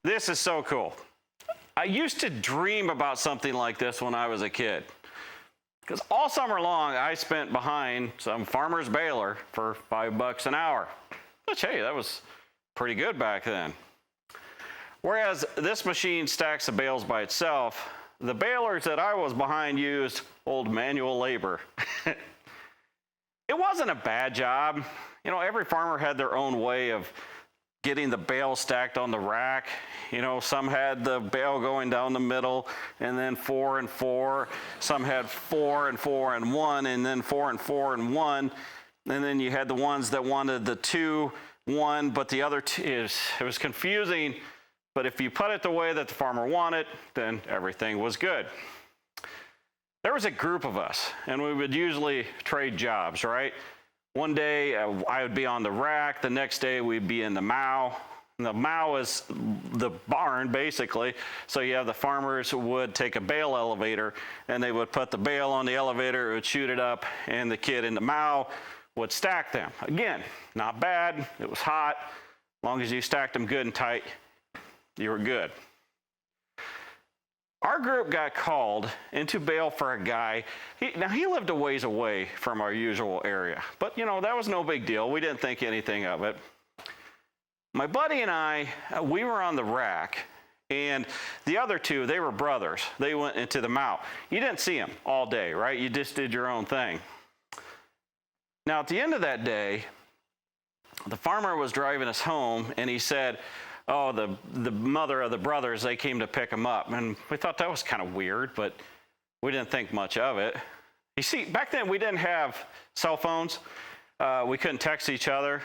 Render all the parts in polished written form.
This is so cool. I used to dream about something like this when I was a kid. Because all summer long, I spent behind some farmer's baler for $5 an hour. Which, hey, that was pretty good back then. Whereas this machine stacks the bales by itself, the balers that I was behind used old manual labor. It wasn't a bad job. You know, every farmer had their own way of getting the bale stacked on the rack. You know, some had the bale going down the middle and then 4 and 4. Some had 4 and 4 and 1 and then 4 and 4 and 1. And then you had the ones that wanted the 2, 1, but the other two, it was confusing. But if you put it the way that the farmer wanted, then everything was good. There was a group of us, and we would usually trade jobs, right? One day I would be on the rack, the next day we'd be in the mow. And the mow is the barn, basically. So you have the farmers who would take a bale elevator, and they would put the bale on the elevator, it would shoot it up, and the kid in the mow would stack them. Again, not bad, it was hot. As long as you stacked them good and tight, you were good. Our group got called into bail for a guy. Now, he lived a ways away from our usual area, but you know, that was no big deal. We didn't think anything of it. My buddy and I, we were on the rack, and the other two, they were brothers. They went into the mow. You didn't see them all day, right? You just did your own thing. Now, at the end of that day, the farmer was driving us home, and he said, oh, the mother of the brothers, they came to pick him up. And we thought that was kind of weird, but we didn't think much of it. You see, back then we didn't have cell phones. We couldn't text each other.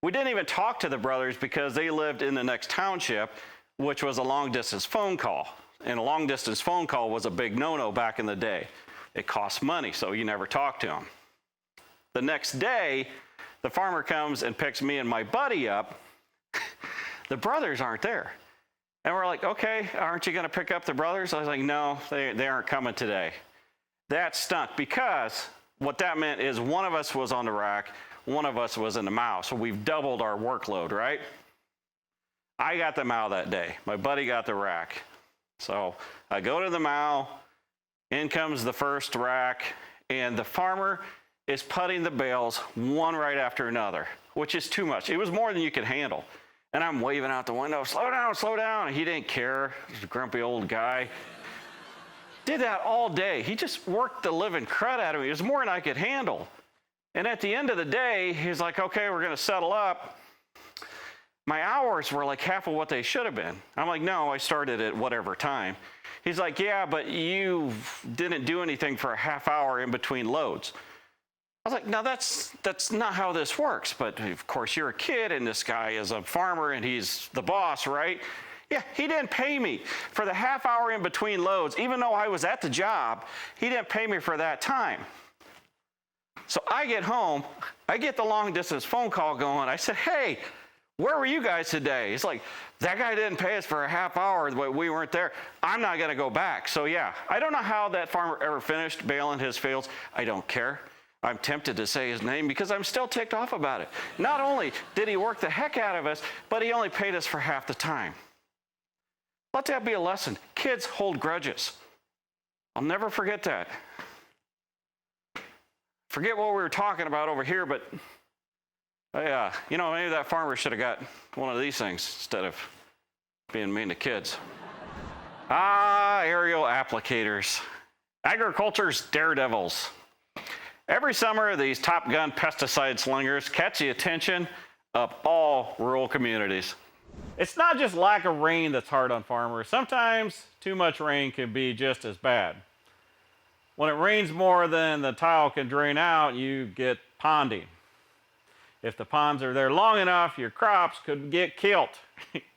We didn't even talk to the brothers because they lived in the next township, which was a long-distance phone call. And a long-distance phone call was a big no-no back in the day. It cost money, so you never talked to them. The next day, the farmer comes and picks me and my buddy up. The brothers aren't there. And we're like, okay, aren't you going to pick up the brothers? I was like, no, they aren't coming today. That stunk because what that meant is one of us was on the rack, one of us was in the mow. So we've doubled our workload, right? I got the mow that day. My buddy got the rack. So I go to the mow, in comes the first rack, and the farmer is putting the bales one right after another, which is too much. It was more than you could handle. And I'm waving out the window, slow down, slow down. He didn't care. He's a grumpy old guy. Did that all day. He just worked the living crud out of me. It was more than I could handle. And at the end of the day, he's like, okay, we're going to settle up. My hours were like half of what they should have been. I'm like, no, I started at whatever time. He's like, yeah, but you didn't do anything for a half hour in between loads. I was like, no, that's not how this works. But of course, you're a kid, and this guy is a farmer, and he's the boss, right? Yeah, he didn't pay me for the half hour in between loads. Even though I was at the job, he didn't pay me for that time. So I get home, I get the long distance phone call going. I said, hey, where were you guys today? He's like, that guy didn't pay us for a half hour, but we weren't there. I'm not going to go back. So yeah, I don't know how that farmer ever finished baling his fields. I don't care. I'm tempted to say his name because I'm still ticked off about it. Not only did he work the heck out of us, but he only paid us for half the time. Let that be a lesson. Kids hold grudges. I'll never forget that. Forget what we were talking about over here, but yeah, you know, maybe that farmer should have got one of these things instead of being mean to kids. Aerial applicators. Agriculture's daredevils. Every summer, these Top Gun pesticide slingers catch the attention of all rural communities. It's not just lack of rain that's hard on farmers. Sometimes too much rain can be just as bad. When it rains more than the tile can drain out, you get ponding. If the ponds are there long enough, your crops could get killed.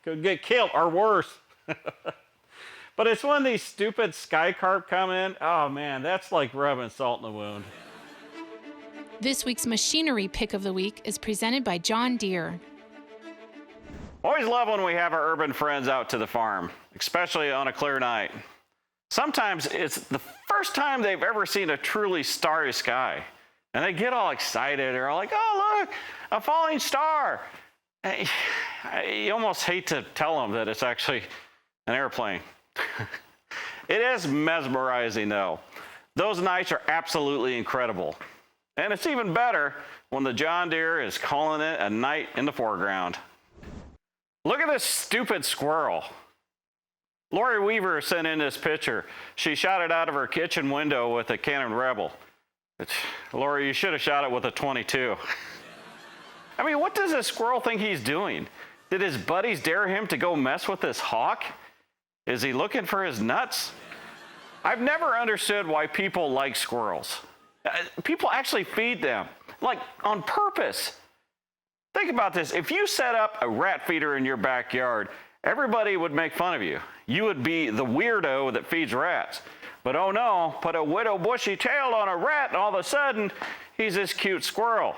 Could get killed or worse. But it's when these stupid sky carp come in, oh man, that's like rubbing salt in the wound. This week's Machinery Pick of the Week is presented by John Deere. Always love when we have our urban friends out to the farm, especially on a clear night. Sometimes it's the first time they've ever seen a truly starry sky. And they get all excited. They're all like, oh, look, a falling star. you almost hate to tell them that it's actually an airplane. It is mesmerizing, though. Those nights are absolutely incredible. And it's even better when the John Deere is calling it a night in the foreground. Look at this stupid squirrel. Lori Weaver sent in this picture. She shot it out of her kitchen window with a Canon Rebel. Lori, you should have shot it with a .22. I mean, what does this squirrel think he's doing? Did his buddies dare him to go mess with this hawk? Is he looking for his nuts? I've never understood why people like squirrels. People actually feed them, like on purpose. Think about this. If you set up a rat feeder in your backyard, everybody would make fun of you. You would be the weirdo that feeds rats. But oh no, put a widow bushy tail on a rat and all of a sudden, he's this cute squirrel.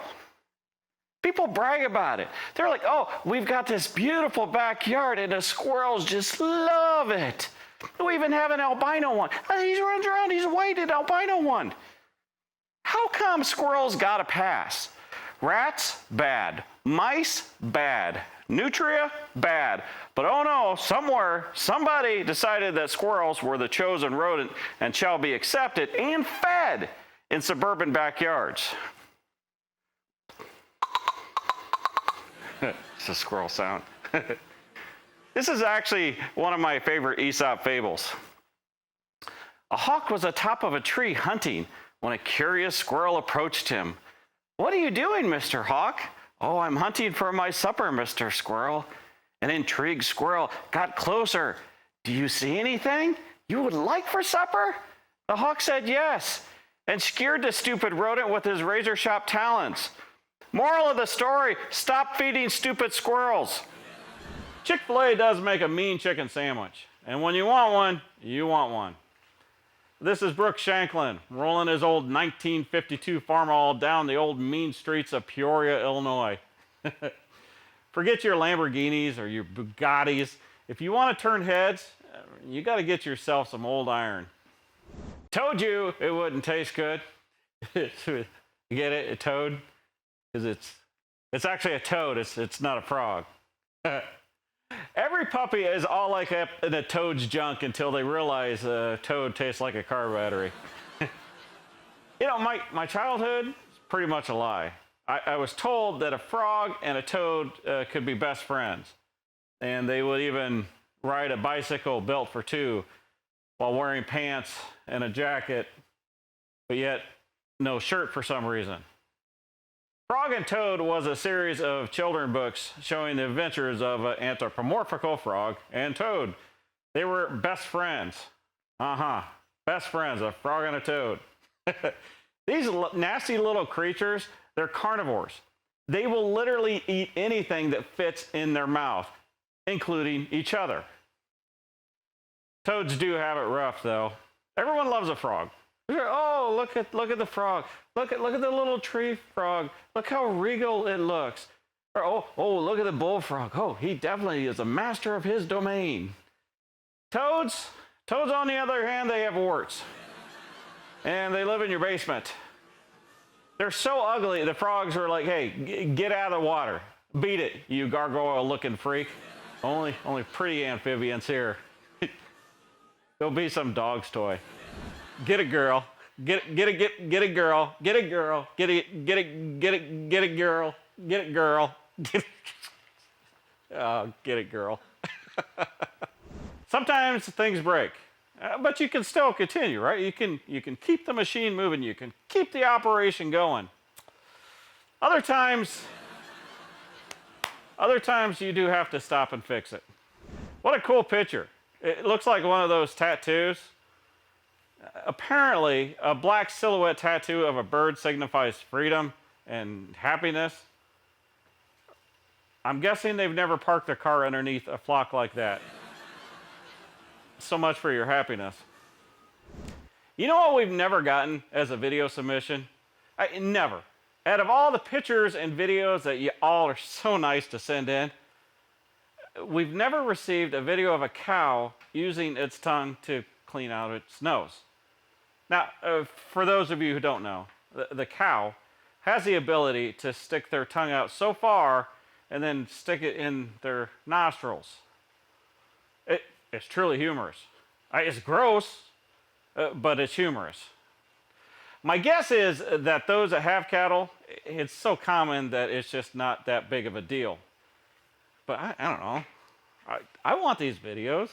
People brag about it. They're like, oh, we've got this beautiful backyard and the squirrels just love it. We even have an albino one. He's running around, he's a whited albino one. How come squirrels got a pass? Rats, bad. Mice, bad. Nutria, bad. But oh no, somewhere, somebody decided that squirrels were the chosen rodent and shall be accepted and fed in suburban backyards. It's a squirrel sound. This is actually one of my favorite Aesop fables. A hawk was atop of a tree hunting when a curious squirrel approached him. "What are you doing, Mr. Hawk?" "Oh, I'm hunting for my supper, Mr. Squirrel." An intrigued squirrel got closer. "Do you see anything you would like for supper?" The hawk said yes, and skewered the stupid rodent with his razor-sharp talons. Moral of the story, stop feeding stupid squirrels. Chick-fil-A does make a mean chicken sandwich, and when you want one, you want one. This is Brooks Shanklin, rolling his old 1952 Farmall down the old mean streets of Peoria, Illinois. Forget your Lamborghinis or your Bugattis. If you want to turn heads, you got to get yourself some old iron. Told you it wouldn't taste good. You get it? A toad? Because it's actually a toad. It's not a frog. Every puppy is all like in a toad's junk until they realize a toad tastes like a car battery. You know, my childhood is pretty much a lie. I was told that a frog and a toad could be best friends. And they would even ride a bicycle built for two while wearing pants and a jacket, but yet no shirt for some reason. Frog and Toad was a series of children's books showing the adventures of an anthropomorphical frog and toad. They were best friends. Best friends, a frog and a toad. These nasty little creatures, they're carnivores. They will literally eat anything that fits in their mouth, including each other. Toads do have it rough, though. Everyone loves a frog. Oh, look at the frog. Look at the little tree frog. Look how regal it looks. Or, oh, look at the bullfrog. Oh, he definitely is a master of his domain. Toads on the other hand, they have warts. And they live in your basement. They're so ugly, the frogs are like, hey, get out of the water. Beat it, you gargoyle-looking freak. Only pretty amphibians here. Go be some dog's toy. Get a girl. Get a girl. Get a girl. Get a girl. Get it, girl. Oh, get it, girl. Sometimes things break, but you can still continue, right? You can keep the machine moving. You can keep the operation going. Other times you do have to stop and fix it. What a cool picture. It looks like one of those tattoos. Apparently, a black silhouette tattoo of a bird signifies freedom and happiness. I'm guessing they've never parked their car underneath a flock like that. So much for your happiness. You know what we've never gotten as a video submission? Never. Out of all the pictures and videos that you all are so nice to send in, we've never received a video of a cow using its tongue to clean out its nose. Now, for those of you who don't know, the cow has the ability to stick their tongue out so far and then stick it in their nostrils. It's truly humorous. It's gross, but it's humorous. My guess is that those that have cattle, it's so common that it's just not that big of a deal. But I don't know. I want these videos.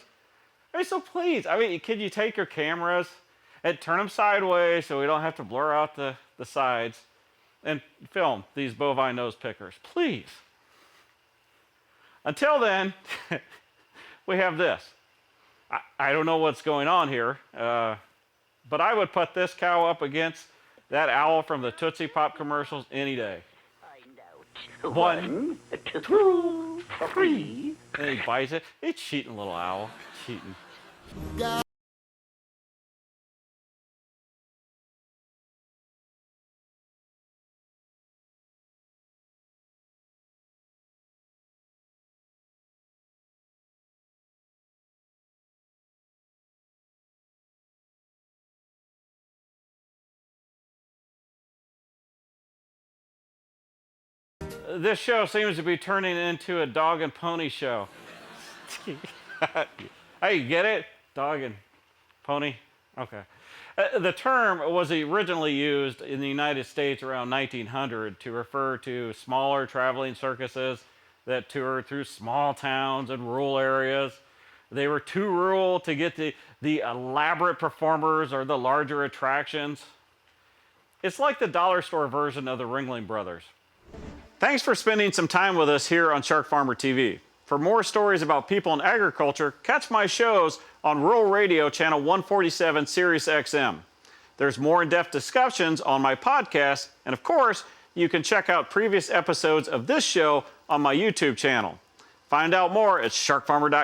I mean, so please, can you take your cameras and turn them sideways so we don't have to blur out the sides and film these bovine nose pickers, please. Until then, we have this. I don't know what's going on here, but I would put this cow up against that owl from the Tootsie Pop commercials any day. One, two, three. And he bites it. It's cheating, little owl. Cheating. This show seems to be turning into a dog and pony show. Hey, you get it? Dog and pony? Okay. The term was originally used in the United States around 1900 to refer to smaller traveling circuses that toured through small towns and rural areas. They were too rural to get the elaborate performers or the larger attractions. It's like the dollar store version of the Ringling Brothers. Thanks for spending some time with us here on SharkFarmer TV. For more stories about people and agriculture, catch my shows on Rural Radio Channel 147 Sirius XM. There's more in-depth discussions on my podcast, and of course, you can check out previous episodes of this show on my YouTube channel. Find out more at sharkfarmer.com.